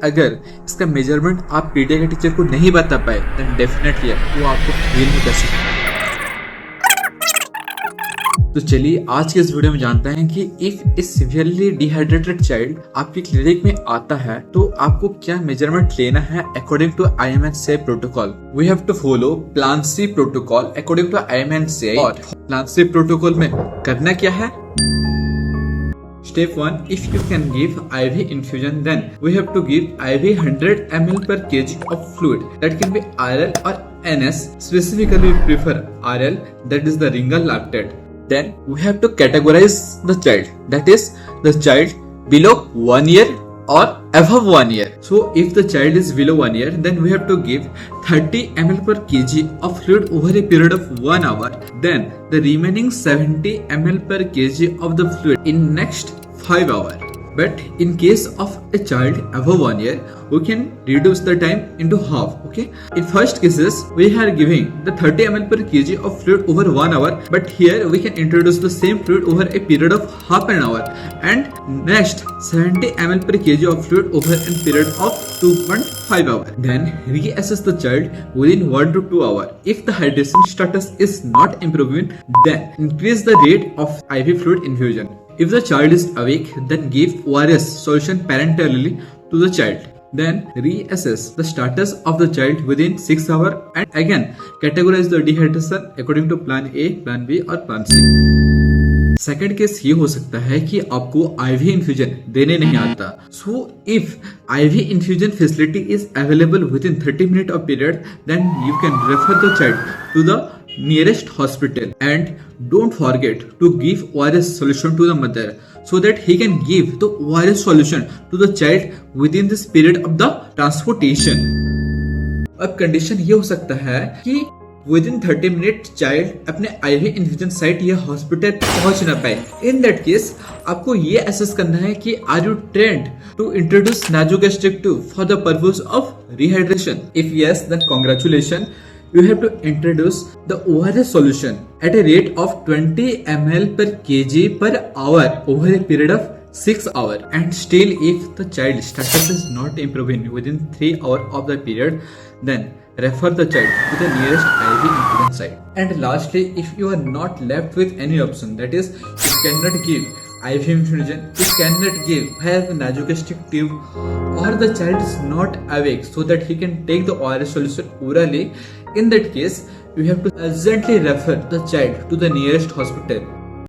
अगर इसका मेजरमेंट आप पीडिया के टीचर को नहीं बता पाए देन डेफिनेटली वो आपको फेल नहीं कर सकता। तो चलिए आज के इस वीडियो में जानते हैं कि if a severely dehydrated child आपकी क्लिनिक में आता है तो आपको क्या मेजरमेंट लेना है according to IMNCI protocol. We have to follow plan C protocol according to IMNCI। और प्लान सी प्रोटोकॉल में करना क्या है? Step 1, if you can give IV infusion, then we have to give IV 100 ml per kg of fluid. That can be RL or NS. Specifically, we prefer RL, that is the Ringal lactate. Then we have to categorize the child. That is the child below 1 year or above 1 year. So if the child is below 1 year, then we have to give 30 ml per kg of fluid over a period of 1 hour. Then the remaining 70 ml per kg of the fluid in next 5 hours. But in case of a child above 1 year, we can reduce the time into half. Okay. In first cases, we are giving the 30 ml per kg of fluid over 1 hour. But here we can introduce the same fluid over a period of half an hour. And next 70 ml per kg of fluid over a period of 2.5 hours. Then reassess the child within 1 to 2 hours. If the hydration status is not improving, then increase the rate of IV fluid infusion. If the child is awake, then give ORS solution parenterally to the child. Then reassess the status of the child within 6 hours and again categorize the dehydration according to plan A, plan B और plan C. Second case ये हो सकता है कि आपको IV infusion देने नहीं आता. So if IV infusion facility is available within 30 minute of period then you can refer the child to the nearest hospital and don't forget to give ORS solution to the mother so that he can give the ORS solution to the child within this period of the transportation. अब condition ये हो सकता है कि within 30 minute child अपने IV infusion site या hospital पहुंच ना पाए. इन दैट केस आपको ये असेस करना है कि are you trained to introduce nasogastric tube for the purpose of rehydration. If yes then congratulation. You have to introduce the ORS solution at a rate of 20 ml per kg per hour over a period of 6 hours. And still if the child status is not improving within 3 hours of the period, then refer the child to the nearest IV infusion site. And lastly, if you are not left with any option, that is you cannot give IV infusion, you cannot give nasogastric tube, or the child is not awake so that he can take the ORS solution orally, in that case you have to urgently refer the child to the nearest hospital.